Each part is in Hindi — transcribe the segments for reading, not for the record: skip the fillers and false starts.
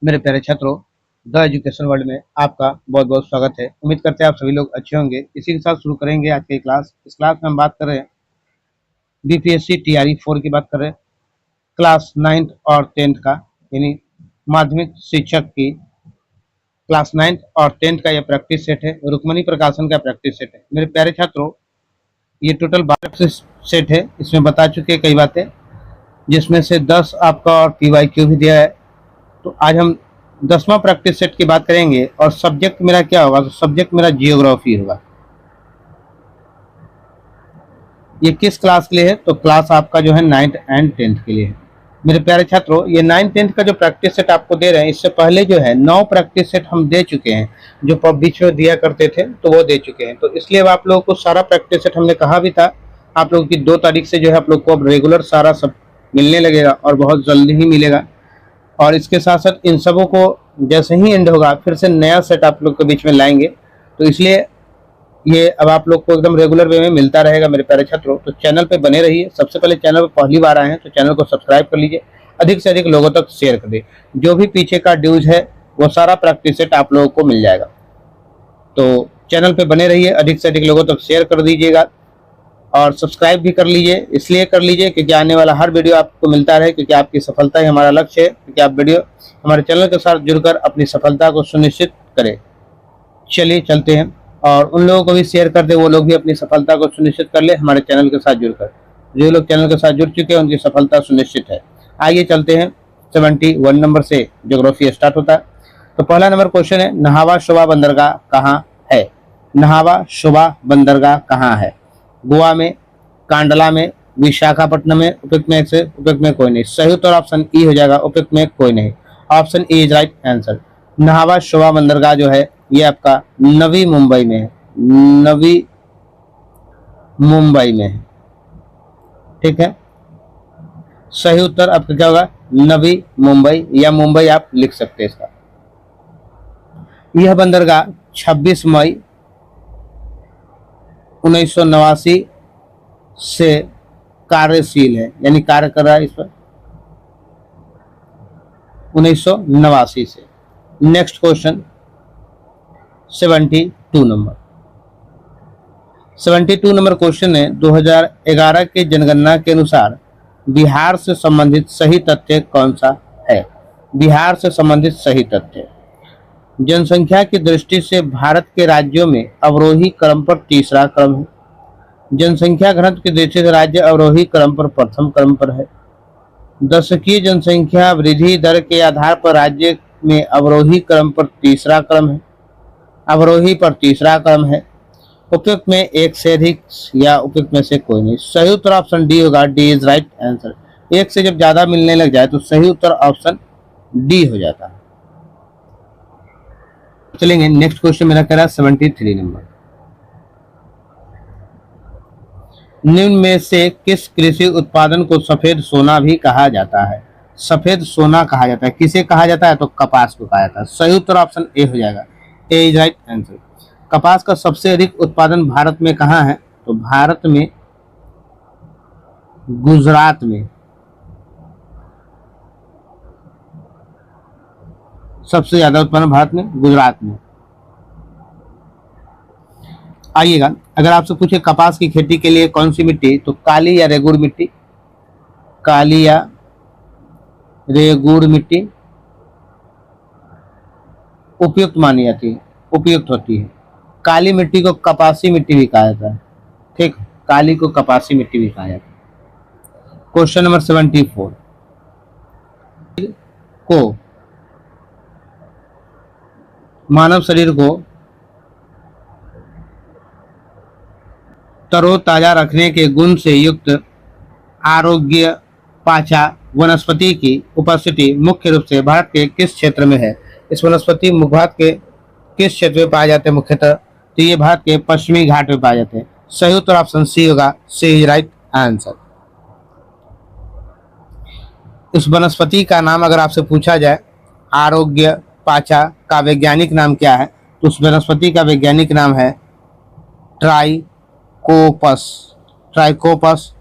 मेरे प्यारे छात्रों, द एजुकेशन वर्ल्ड में आपका बहुत बहुत स्वागत है। उम्मीद करते हैं आप सभी लोग अच्छे होंगे। इसी के साथ शुरू करेंगे आज की क्लास। इस क्लास में हम बात कर रहे हैं बीपीएससी टीआरई 4 की बात कर रहे हैं, क्लास 9th और 10th का, यानी माध्यमिक शिक्षक की क्लास 9th और 10th का यह प्रैक्टिस सेट है। रुक्मणी प्रकाशन का प्रैक्टिस सेट है। मेरे प्यारे छात्रों, ये टोटल 12 सेट है। इसमें बता चुके कई बातें, जिसमें से 10 आपका और पीवाईक्यू भी दिया है। तो आज हम 10वां प्रैक्टिस सेट की बात करेंगे और सब्जेक्ट मेरा क्या होगा, तो सब्जेक्ट मेरा जियोग्राफी होगा। ये किस क्लास के लिए है, तो क्लास आपका जो है 9th एंड 10th के लिए है। मेरे प्यारे छात्रों, ये 9th 10th का जो प्रैक्टिस सेट आपको दे रहे हैं, इससे पहले जो है 9 प्रैक्टिस सेट हम दे चुके हैं, जो बीच में दिया करते थे तो वो दे चुके हैं। तो इसलिए अब आप लोगों को सारा प्रैक्टिस सेट हमने कहा भी था, आप लोगों की 2 तारीख से जो है आप लोग को अब रेगुलर सारा सब मिलने लगेगा और बहुत जल्दी ही मिलेगा। और इसके साथ साथ इन सबों को जैसे ही एंड होगा फिर से नया सेट आप लोग के बीच में लाएंगे। तो इसलिए ये अब आप लोग को एकदम रेगुलर वे में मिलता रहेगा। मेरे प्यारे छात्रों, तो चैनल पे बने रहिए। सबसे पहले चैनल पे पहली बार आए हैं तो चैनल को सब्सक्राइब कर लीजिए, अधिक से अधिक लोगों तक शेयर कर दीजिए। जो भी पीछे का ड्यूज है वो सारा प्रैक्टिस सेट आप लोगों को मिल जाएगा। तो चैनल पे बने रहिए, अधिक से अधिक लोगों तक शेयर कर दीजिएगा और सब्सक्राइब भी कर लीजिए। इसलिए कर लीजिए क्योंकि आने वाला हर वीडियो आपको मिलता रहे, क्योंकि आपकी सफलता ही हमारा लक्ष्य है। क्योंकि आप वीडियो हमारे चैनल के साथ जुड़कर अपनी सफलता को सुनिश्चित करें। चलिए चलते हैं और उन लोगों को भी शेयर कर दे, वो लोग भी अपनी सफलता को सुनिश्चित कर ले हमारे चैनल के साथ जुड़कर। जो लोग चैनल के साथ जुड़ चुके हैं उनकी सफलता सुनिश्चित है। आइए चलते हैं। 71 नंबर से ज्योग्राफी स्टार्ट होता है। तो पहला नंबर क्वेश्चन है, नहावा शोभा बंदरगाह कहाँ है? नहावा शोभा बंदरगाह कहाँ है? गोवा में, कांडला में, विशाखापट्टनम में, उपयुक्त में से उपयुक्त में कोई नहीं। सही उत्तर ऑप्शन ई हो जाएगा, उपयुक्त में कोई नहीं। Option E is right answer. Nhava Sheva बंदरगाह जो है ये आपका नवी मुंबई में है, नवी मुंबई में है। ठीक है, सही उत्तर आपका क्या होगा? नवी मुंबई, या मुंबई आप लिख सकते हैं इसका। यह बंदरगाह 26 मई 1989 से कार्यशील है, यानी कार्य कर रहा है इस पर 1989 से। Next question 72 number. 72 number question है, 2011 के जनगणना के अनुसार बिहार से संबंधित सही तथ्य कौन सा है? बिहार से संबंधित सही तथ्य, जनसंख्या की दृष्टि से भारत के राज्यों में अवरोही क्रम पर तीसरा क्रम है। जनसंख्या घनत्व की दृष्टि से राज्य अवरोही क्रम पर प्रथम क्रम पर है। दशकीय जनसंख्या वृद्धि दर के आधार पर राज्य में अवरोही क्रम पर तीसरा क्रम है, अवरोही पर तीसरा क्रम है। उपयुक्त में एक से अधिक या उपयुक्त में से कोई नहीं। सही उत्तर ऑप्शन डी होगा, डी इज राइट आंसर। एक से जब ज्यादा मिलने लग जाए तो सही उत्तर ऑप्शन डी हो जाता है। चलेंगे नेक्स्ट क्वेश्चन, मेरा कह रहा है 73 नंबर। निम्न में से किस कृषि उत्पादन को सफेद सोना भी कहा जाता है? सफेद सोना कहा जाता है, किसे कहा जाता है? तो कपास को कहा जाता है। सही उत्तर ऑप्शन ए हो जाएगा, ए इज राइट आंसर। कपास का सबसे अधिक उत्पादन भारत में कहाँ है? तो भारत में गुजरात में सबसे ज्यादा उत्पादन भारत में गुजरात में। आइएगा, अगर आपसे पूछे कपास की खेती के लिए कौन सी मिट्टी, तो काली या रेगुड़ मिट्टी, काली या रेगुड़ मिट्टी उपयुक्त मानी जाती है, उपयुक्त होती है। काली मिट्टी को कपासी मिट्टी भी कहा जाता है। ठीक, काली को कपासी मिट्टी भी कहा जाता है। क्वेश्चन नंबर 74 को मानव शरीर को तरोताजा रखने के गुण से युक्त आरोग्य पाचा वनस्पति की उपस्थिति मुख्य रूप से भारत के किस क्षेत्र में है? इस वनस्पति भारत के किस क्षेत्र में पाए जाते हैं मुख्यतः? तो ये भारत के पश्चिमी घाट में पाए जाते हैं। सही उत्तर ऑप्शन सी होगा, सी इज राइट आंसर। इस वनस्पति का नाम अगर आपसे पूछा जाए आरोग्य पाचा का वैज्ञानिक नाम क्या है, तो उस वनस्पति का वैज्ञानिक नाम है ट्राइकोपस, ट्राइकोपस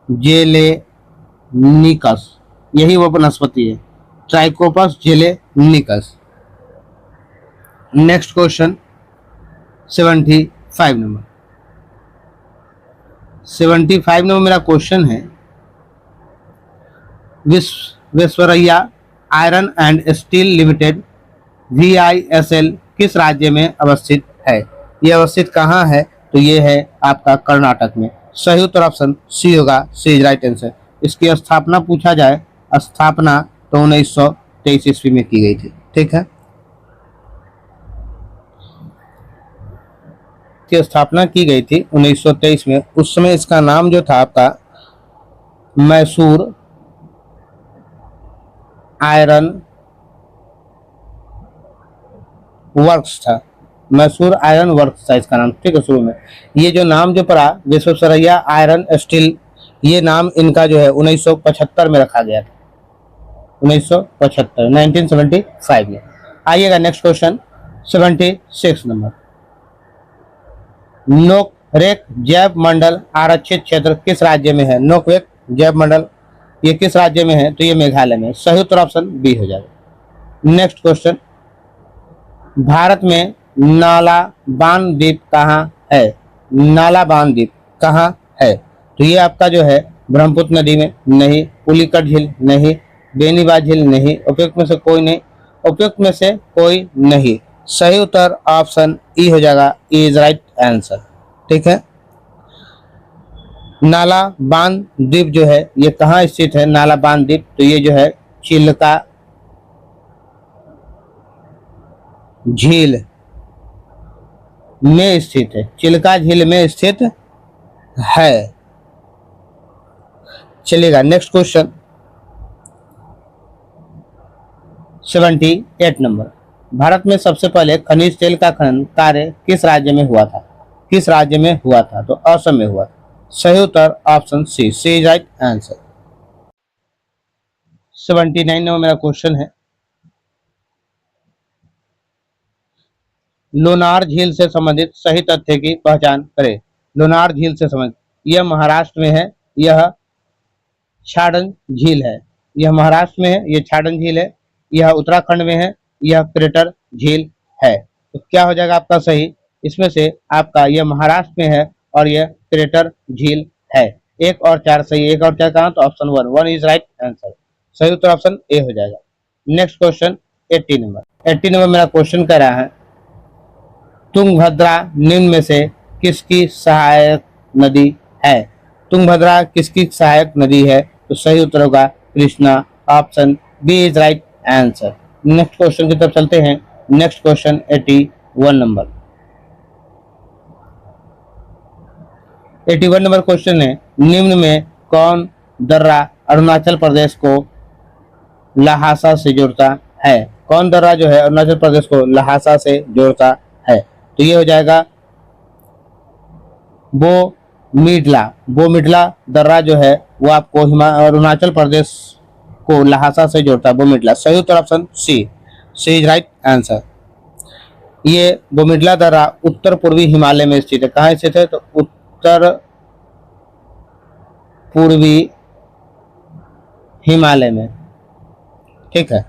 जेलेनिकस, यही वो वनस्पति है। Trichopus zeylanicus. Next question 75 number. 75 number मेरा क्वेश्चन है, Visvesvaraya iron and steel limited VISL किस राज्य में अवस्थित है? ये अवस्थित कहाँ है? तो ये है आपका कर्नाटक में। सही उत्तर ऑप्शन सी होगा, सी इज राइट आंसर। इसकी स्थापना पूछा जाए, स्थापना तो 1923 ईस्वी में की गई थी। ठीक है, की स्थापना की गई थी 1923 में। उस समय इसका नाम जो था आपका मैसूर आयरन वर्क्स था। मैसूर आयरन वर्क्स था इसका नाम। ठीक है, शुरू में ये जो नाम जो पड़ा विश्वेश्वरैया आयरन स्टील, ये नाम इनका जो है 1975 में रखा गया था। 1975 1975 में। आइएगा नेक्स्ट क्वेश्चन 76 नंबर। नोकरेक जैव मंडल आरक्षित क्षेत्र किस राज्य में है? नोकरेक जैव मंडल ये किस राज्य में है? तो ये मेघालय में। सही उत्तर ऑप्शन बी हो जाएगा। नेक्स्ट क्वेश्चन, भारत में नालाबान द्वीप कहाँ है? नालाबान द्वीप कहाँ है? तो ये आपका जो है ब्रह्मपुत्र नदी में नहीं, पुलिकट झील नहीं, बेनीबाद झील नहीं, उपयुक्त में से कोई नहीं, उपयुक्त में से कोई नहीं। सही उत्तर ऑप्शन ई हो जाएगा, ई इज राइट आंसर। ठीक है, नालाबान द्वीप जो है ये कहाँ स्थित है? नालाबान द्वीप तो ये जो है चिल्का झील में स्थित है। चिल्का झील में स्थित है। चलिएगा नेक्स्ट क्वेश्चन 78 नंबर। भारत में सबसे पहले खनिज तेल का खनन कार्य किस राज्य में हुआ था? किस राज्य में हुआ था? तो असम में हुआ था। सही उत्तर option C, C is right answer. 79 number मेरा क्वेश्चन है, लोनार झील से संबंधित सही तथ्य की पहचान करें। लोनार झील से संबंधित, यह महाराष्ट्र में है, यह छाड़न झील है। यह महाराष्ट्र में है, यह छाड़न झील है। यह उत्तराखंड में है, यह क्रेटर झील है। तो क्या हो जाएगा आपका सही? इसमें से आपका यह महाराष्ट्र में है और यह क्रेटर झील है। 1 और 4 सही। 1 और 4 कहाँ? तो ऑप्शन 1 इज राइट आंसर। सही उत्तर ऑप्शन ए हो जाएगा। Next question 80 number. 80 नंबर मेरा क्वेश्चन कह रहा है, तुंगभद्रा निम्न में से किसकी सहायक नदी है? तुंगभद्रा किसकी सहायक नदी है? तो सही उत्तर होगा Krishna. Option B is right answer. Next question की तरफ चलते हैं। Next question 81 number. 81 number question है, निम्न में कौन दर्रा अरुणाचल प्रदेश को लहासा से जोड़ता है? कौन दर्रा जो है अरुणाचल प्रदेश को लहासा से जोड़ता है? तो ये हो जाएगा बोमिडला दर्रा जो है वो आपको अरुणाचल प्रदेश को लहासा से जोड़ता है, बोमिडला। सही उत्तर option C, C is right answer. ये बोमिडला दर्रा उत्तर पूर्वी हिमालय में स्थित है। कहाँ स्थित है? तो उत्तर पूर्वी हिमालय में। ठीक है,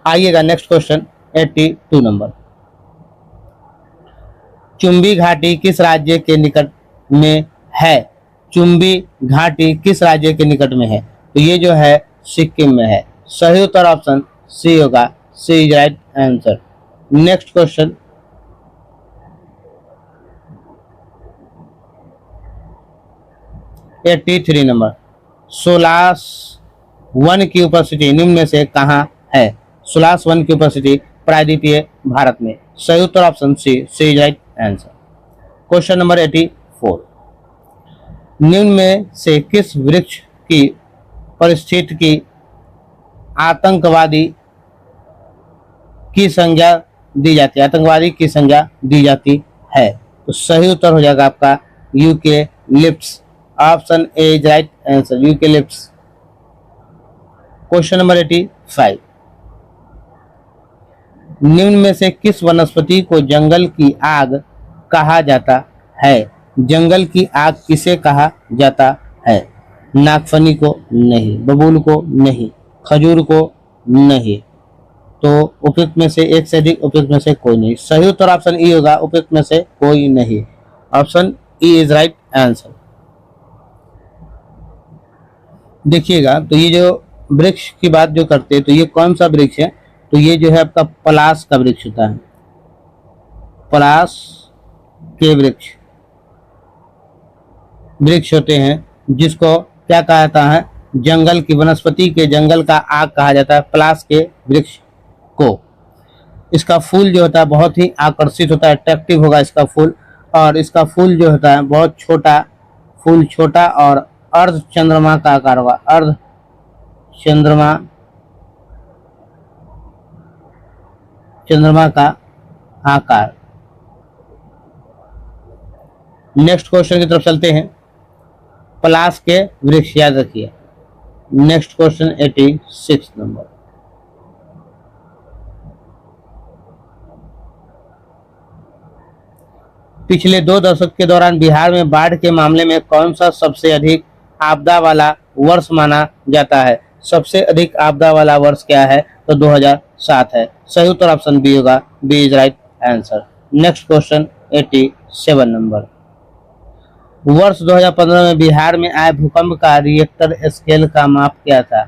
आइएगा नेक्स्ट क्वेश्चन 82 नंबर। चुंबी घाटी किस राज्य के निकट में है? चुंबी घाटी किस राज्य के निकट में है? तो ये जो है सिक्किम में है। सही उत्तर ऑप्शन सी होगा, C is right answer. Next question 83 number. Sholas वन की उपस्थिति निम्न में से कहाँ है? सोलास वन की उपस्थिति प्रायद्वीपीय भारत में। सही उत्तर option C, C is right answer. Question number 84। निम्न में से किस वृक्ष की परिस्थितिकी आतंकवादी की संज्ञा दी जाती है? आतंकवादी की संज्ञा दी जाती है। तो सही उत्तर हो जाएगा आपका eucalyptus. Option A is right answer, eucalyptus. Question number 85। निम्न में से किस वनस्पति को जंगल की आग कहा जाता है? जंगल की आग किसे कहा जाता है? नागफनी को नहीं, बबूल को नहीं, खजूर को नहीं, तो उपयुक्त में से एक से अधिक, उपयुक्त में से कोई नहीं। सही उत्तर ऑप्शन ई होगा, उपयुक्त में से कोई नहीं। Option E is right answer. देखिएगा, तो ये जो वृक्ष की बात जो करते हैं, तो ये कौन सा वृक्ष है? तो ये जो है आपका पलाश का वृक्ष होता है, पलाश के वृक्ष वृक्ष होते हैं, जिसको क्या कहा जाता है? जंगल की वनस्पति के जंगल का आग कहा जाता है पलाश के वृक्ष को। इसका फूल जो होता है बहुत ही आकर्षित होता है, अट्रैक्टिव होगा इसका फूल। और इसका फूल जो होता है बहुत छोटा, फूल छोटा और अर्ध चंद्रमा का आकार होगा, अर्ध चंद्रमा चंद्रमा का आकार। नेक्स्ट क्वेश्चन की तरफ चलते हैं। पलाश के वृक्ष याद रखिए। Next question 86 number. पिछले 2 दशक के दौरान बिहार में बाढ़ के मामले में कौन सा सबसे अधिक आपदा वाला वर्ष माना जाता है? सबसे अधिक आपदा वाला वर्ष क्या है? तो 2007 है। सही उत्तर ऑप्शन बी होगा, B is right answer. Next question 87 number. वर्ष 2015 में बिहार में आए भूकंप का रिएक्टर स्केल का माप क्या था?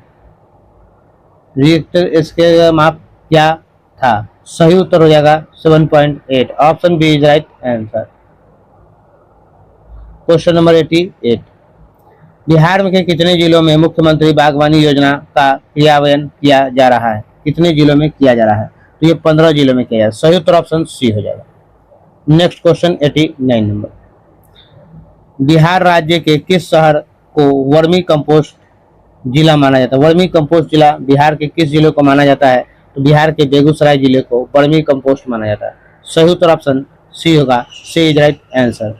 रिएक्टर स्केल का माप क्या था? सही उत्तर हो जाएगा 7.8। Option B is right answer. Question number 88। Bihar में के कितने जिलों में मुख्यमंत्री बागवानी योजना का क्रियान्वयन किया जा रहा है? कितने जिलों में किया जा रहा है? तो ये 15 जिलों में किया जा रहा है। सही उत्तर ऑप्शन सी हो जाएगा। Next question 89 number. बिहार राज्य के किस शहर को वर्मी कंपोस्ट जिला माना जाता है? वर्मी कंपोस्ट जिला बिहार के किस जिले को माना जाता है? तो बिहार के बेगूसराय जिले को वर्मी कंपोस्ट माना जाता है। सही उत्तर ऑप्शन सी होगा, C is right answer.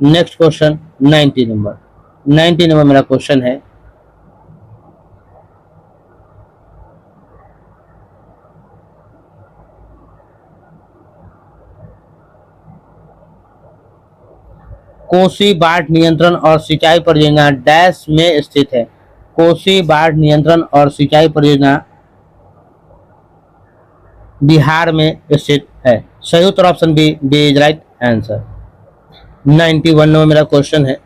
Next question 90 number. 90 number मेरा क्वेश्चन है। कोसी बाढ़ नियंत्रण और सिंचाई परियोजना डैश में स्थित है? कोसी बाढ़ नियंत्रण और सिंचाई परियोजना बिहार में स्थित है। सही उत्तर option B, B is right answer. 91 number मेरा क्वेश्चन है।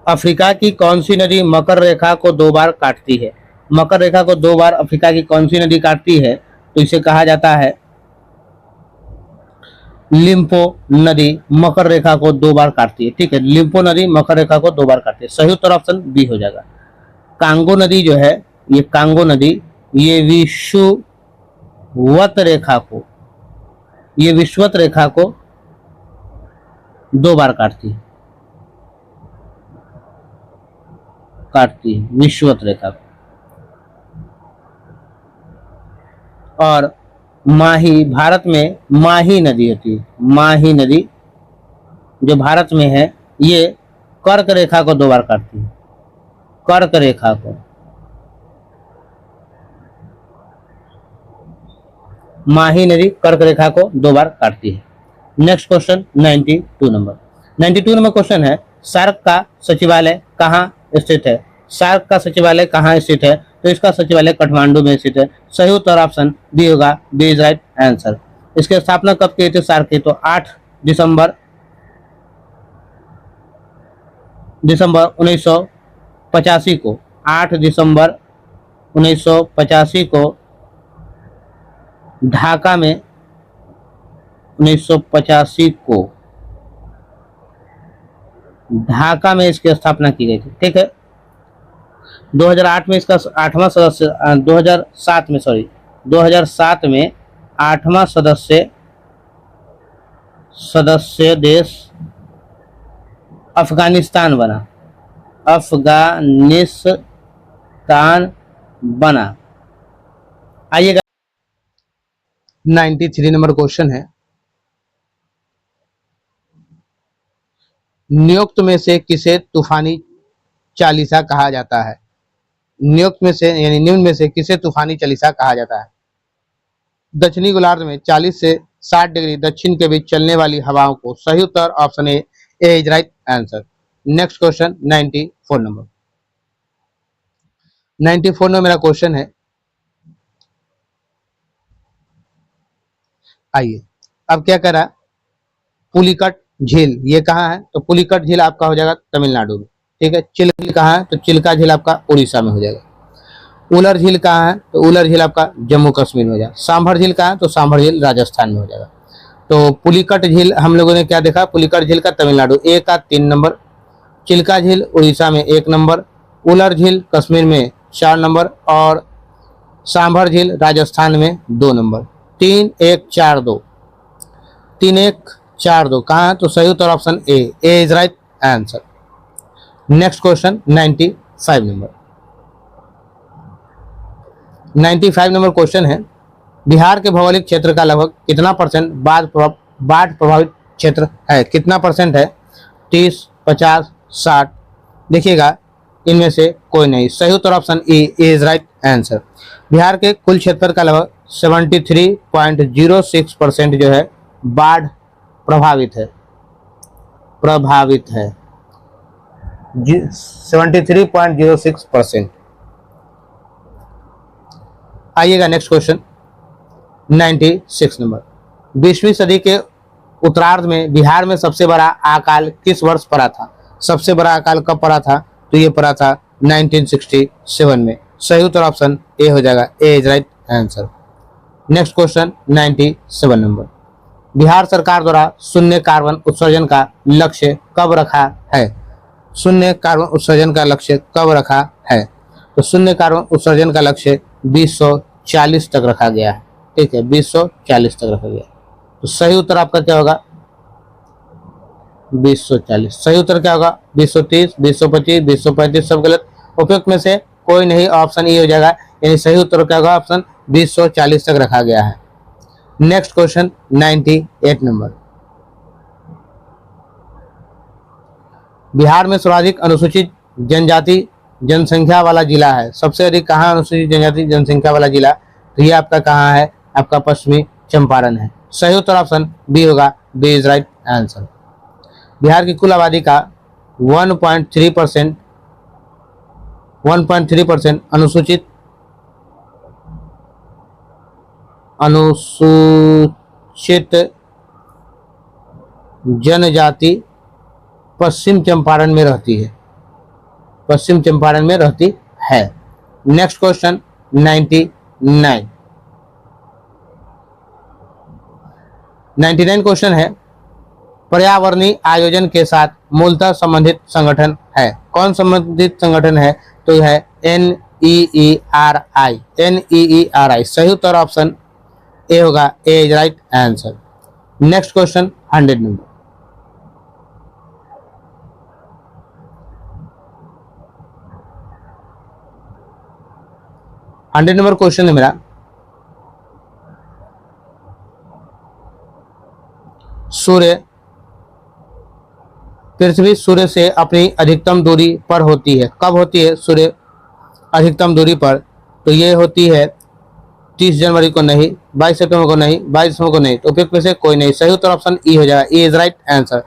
अफ्रीका की कौन सी नदी मकर रेखा को 2 बार काटती है? मकर रेखा को 2 बार अफ्रीका की कौन सी नदी काटती है? तो इसे कहा जाता है लिम्पो नदी मकर रेखा को 2 बार काटती है। ठीक है, लिम्पो नदी मकर रेखा को 2 बार काटती है। सही उत्तर ऑप्शन बी हो जाएगा। कांगो नदी जो है, ये कांगो नदी ये विषुवत रेखा को, ये विषुवत रेखा को 2 बार काटती है, विषुवत रेखा को। और माही, भारत में माही नदी होती है, माही नदी जो भारत में है, ये कर्क रेखा को 2 बार काटती है, कर्क रेखा को। माही नदी कर्क रेखा को 2 बार काटती है। Next question 92 number. 92 number question है, सार्क का सचिवालय कहाँ स्थित है? सार्क का सचिवालय कहाँ स्थित है? तो इसका सचिवालय काठमांडू में स्थित है। सही उत्तर ऑप्शन बी होगा, बी इज राइट आंसर। इसकी स्थापना कब की थी सार्क की? तो 8 दिसंबर 1985 को, 8 दिसंबर 1985 को ढाका में, 1985 को ढाका में इसकी स्थापना की गई थी। ठीक है, 2008 में इसका 8वां सदस्य, 2007 में, सॉरी 2007 में 8वां सदस्य देश अफगानिस्तान बना, अफगानिस्तान बना। आइएगा 93 नंबर क्वेश्चन है। नियुक्त में से किसे तूफानी चालीसा कहा जाता है? नियुक्त में से यानी निम्न में से किसे तूफानी चालीसा कहा जाता है? दक्षिणी गोलार्ध में 40 से 60 डिग्री दक्षिण के बीच चलने वाली हवाओं को। सही उत्तर option A is right answer. Next question 94 number. 94 में मेरा क्वेश्चन है, आइए अब क्या कह रहा है, पुलिकट झील ये कहाँ है, तो पुलिकट झील आपका हो जाएगा तमिलनाडु में। ठीक है, चिल्का झील कहाँ है, तो चिल्का झील आपका उड़ीसा में हो जाएगा। उलर झील कहाँ है, तो उलर झील आपका जम्मू कश्मीर में हो जाएगा। सांभर झील कहाँ है, तो सांभर झील राजस्थान में हो जाएगा। तो पुलिकट झील हम लोगों ने क्या देखा, पुलिकट झील का तमिलनाडु एक का 3 नंबर, चिल्का झील उड़ीसा में 1 नंबर, उलर झील कश्मीर में 4 नंबर और सांभर झील राजस्थान में 2 नंबर। 3 1 4 2, 3 1 4 2 कहाँ है, तो सही उत्तर option A is right answer. Next question 95 number. 95 number question है, बिहार के भौगोलिक क्षेत्र का लगभग कितना परसेंट बाढ़ प्रभावित क्षेत्र है, कितना परसेंट है, 30 50 60। देखिएगा इनमें से कोई नहीं, सही उत्तर option A is right answer. Bihar के कुल क्षेत्र का लगभग 73.06% जो है बाढ़ प्रभावित है, 73.06%। आइएगा नेक्स्ट क्वेश्चन 96 नंबर। 20वीं सदी के उत्तरार्ध में बिहार में सबसे बड़ा अकाल किस वर्ष पड़ा था, सबसे बड़ा अकाल कब पड़ा था, तो ये पड़ा था 1967 में। सही उत्तर ऑप्शन ए हो जाएगा, A is right answer. Next question 97 number. Bihar सरकार द्वारा शून्य कार्बन उत्सर्जन का लक्ष्य कब रखा है, शून्य कार्बन उत्सर्जन का लक्ष्य कब रखा है, तो शून्य कार्बन उत्सर्जन का लक्ष्य 2040 तक रखा गया है। ठीक है, 2040 तक रखा गया। तो सही उत्तर आपका क्या होगा, 2040। सही उत्तर क्या होगा, 2030 2025 2035 सब गलत, उपयुक्त में से कोई नहीं, ऑप्शन ए हो जाएगा। यानी सही उत्तर क्या होगा, ऑप्शन 2040 तक रखा गया है। Next question 98 number. बिहार में सर्वाधिक अनुसूचित जनजाति जनसंख्या वाला जिला है, सबसे अधिक कहाँ अनुसूचित जनजाति जनसंख्या वाला जिला, तो ये आपका कहाँ है, आपका पश्चिमी चंपारण है। सही उत्तर ऑप्शन बी होगा, B is right answer. Bihar की कुल आबादी का 1.3% अनुसूचित जनजाति पश्चिम चंपारण में रहती है, पश्चिम चंपारण में रहती है। नेक्स्ट क्वेश्चन 99 क्वेश्चन है, पर्यावरणीय आयोजन के साथ मूलतः संबंधित संगठन है, कौन संबंधित संगठन है, तो यह है NEERI। सही उत्तर ऑप्शन ए होगा, A is right answer. Next question 100 number. Question है मेरा, पृथ्वी सूर्य से अपनी अधिकतम दूरी पर होती है, कब होती है सूर्य अधिकतम दूरी पर, तो ये होती है 30 जनवरी को नहीं, 22 सितंबर को नहीं, 22 दिसंबर को नहीं, तो उपयुक्त में से कोई नहीं। सही उत्तर ऑप्शन ई हो जाएगा, ई इज राइट आंसर।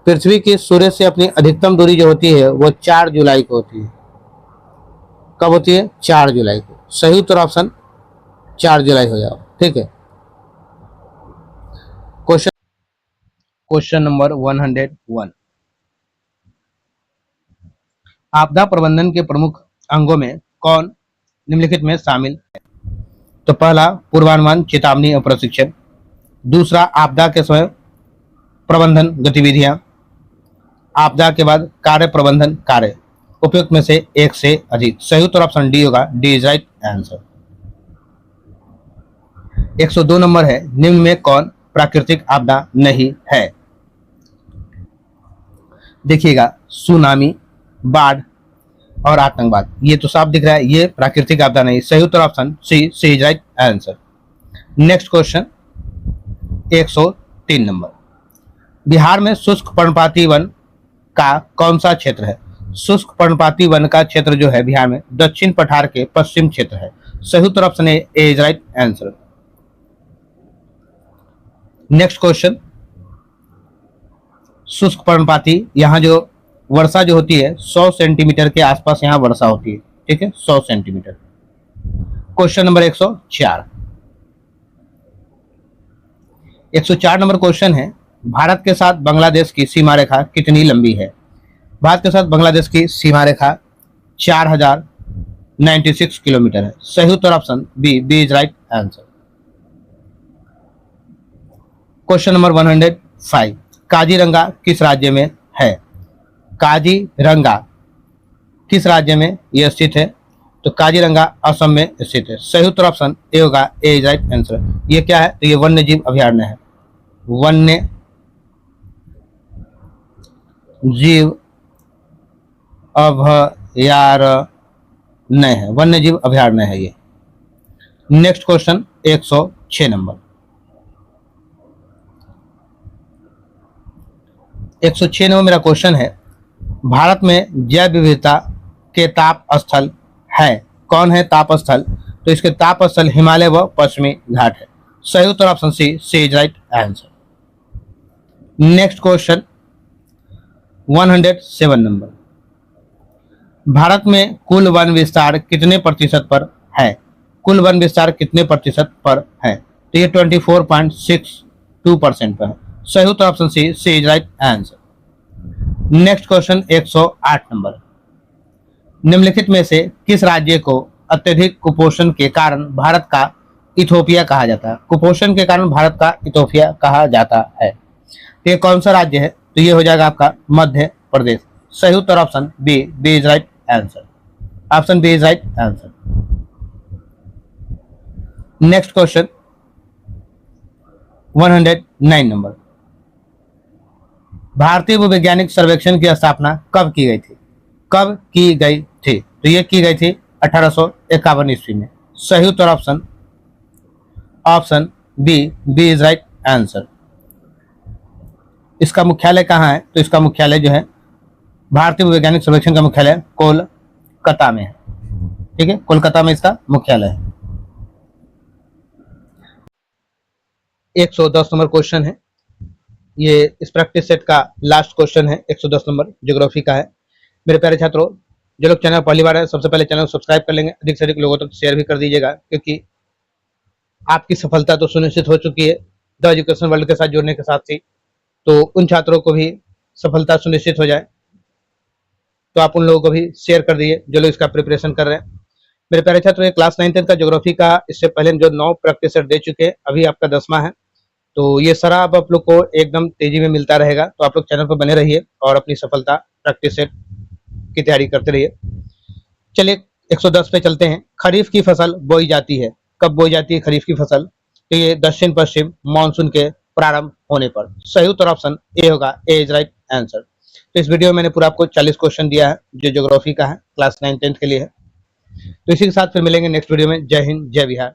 पृथ्वी की सूर्य से अपनी अधिकतम दूरी जो होती है वो 4 जुलाई को होती है, कब होती है, 4 जुलाई को। सही उत्तर ऑप्शन 4 जुलाई हो जाएगा। ठीक है, क्वेश्चन नंबर 101। आपदा प्रबंधन के प्रमुख अंगों में कौन निम्नलिखित में शामिल है, तो पहला पूर्वानुमान चेतावनी और प्रशिक्षण, दूसरा आपदा के समय प्रबंधन गतिविधियां, आपदा के बाद कार्य प्रबंधन कार्य, उपयुक्त में से एक से अधिक। सही उत्तर ऑप्शन डी होगा, D is right answer. 102 number है, निम्न में कौन प्राकृतिक आपदा नहीं है, देखिएगा सुनामी, बाढ़ और आतंकवाद, ये तो साफ दिख रहा है, ये प्राकृतिक आपदा नहीं। सही उत्तर option C is right answer. Next question 103 number. Bihar में शुष्क पर्णपाती वन का कौन सा क्षेत्र है, शुष्क पर्णपाती वन का क्षेत्र जो है बिहार में दक्षिण पठार के पश्चिम क्षेत्र है। सही उत्तर option A is right answer. Next question, शुष्क पर्णपाती, यहाँ जो वर्षा जो होती है 100 सेंटीमीटर के आसपास यहाँ वर्षा होती है। ठीक है, 100 centimetre. Question number 104। 104 number question है, भारत के साथ बांग्लादेश की सीमा रेखा कितनी लंबी है? भारत के साथ बांग्लादेश की सीमा रेखा 4096 किलोमीटर है। सही उत्तर option B is right answer. Question number 105, Kaziranga किस राज्य में है? काजीरंगा किस राज्य में यह स्थित है? तो काजीरंगा असम में स्थित है। सही उत्तर ऑप्शन ए होगा, ए इज राइट आंसर। ये क्या है? तो ये वन्य जीव अभयारण्य है। वन्य जीव अभयारण्य है, वन्य जीव अभयारण्य है ये। Next question 106 number. 106 नंबर मेरा क्वेश्चन है, भारत में जैव विविधता के ताप स्थल है। कौन है ताप स्थल? तो इसके ताप स्थल हिमालय व पश्चिमी घाट है। सही उत्तर option C is right answer. Next question 107 number, Bharat में कुल वन विस्तार कितने प्रतिशत पर है? कुल वन विस्तार कितने प्रतिशत पर है? तो ये 24.62% पर है। सही उत्तर option C is right answer. Next question 108 number, निम्नलिखित में से किस राज्य को अत्यधिक कुपोषण के कारण भारत का इथोपिया कहा जाता है? कुपोषण के कारण भारत का इथोपिया कहा जाता है। तो ये कौन सा राज्य है? तो ये हो जाएगा आपका मध्य प्रदेश। सही उत्तर option B is right answer. Option B is right answer. Next question 109 number, भारतीय भूवैज्ञानिक सर्वेक्षण की स्थापना कब की गई थी? कब की गई थी? तो ये की गई थी 1851 ईस्वी में। सही उत्तर option B is right answer. इसका मुख्यालय कहाँ है? तो इसका मुख्यालय जो है, भारतीय वैज्ञानिक सर्वेक्षण का मुख्यालय कोलकाता में है। ठीक है, कोलकाता में इसका मुख्यालय है। 110 नंबर क्वेश्चन है, ये इस प्रैक्टिस सेट का लास्ट क्वेश्चन है। 110 नंबर ज्योग्राफी का है। मेरे प्यारे छात्रों, जो लोग चैनल पहली बार है, सबसे पहले चैनल को सब्सक्राइब कर लेंगे, अधिक से अधिक लोगों तक शेयर भी कर दीजिएगा, क्योंकि आपकी सफलता तो सुनिश्चित हो चुकी है द एजुकेशन वर्ल्ड के साथ जुड़ने के साथ ही। तो उन छात्रों को भी सफलता सुनिश्चित हो जाए, तो आप उन लोगों को भी शेयर कर दीजिए जो लोग इसका प्रिपरेशन कर रहे हैं। मेरे प्यारे छात्रों, ये क्लास 9 10 का ज्योग्राफी का इससे पहले जो 9 प्रैक्टिस सेट दे चुके हैं, अभी आपका 10वां है। तो ये सारा अब आप लोग को एकदम तेजी में मिलता रहेगा। तो आप लोग चैनल पर बने रहिए और अपनी सफलता प्रैक्टिस सेट की तैयारी करते रहिए। चलिए 110 पे चलते हैं। खरीफ की फसल बोई जाती है। कब बोई जाती है खरीफ की फसल? तो ये दक्षिण पश्चिम मानसून के प्रारंभ होने पर। सही उत्तर ऑप्शन ए होगा, ए इज राइट आंसर। तो इस वीडियो में मैंने पूरा आपको 40 क्वेश्चन दिया है जो ज्योग्राफी का है, क्लास 9 10 के लिए है। तो इसी के साथ फिर मिलेंगे नेक्स्ट वीडियो में। जय हिंद, जय बिहार।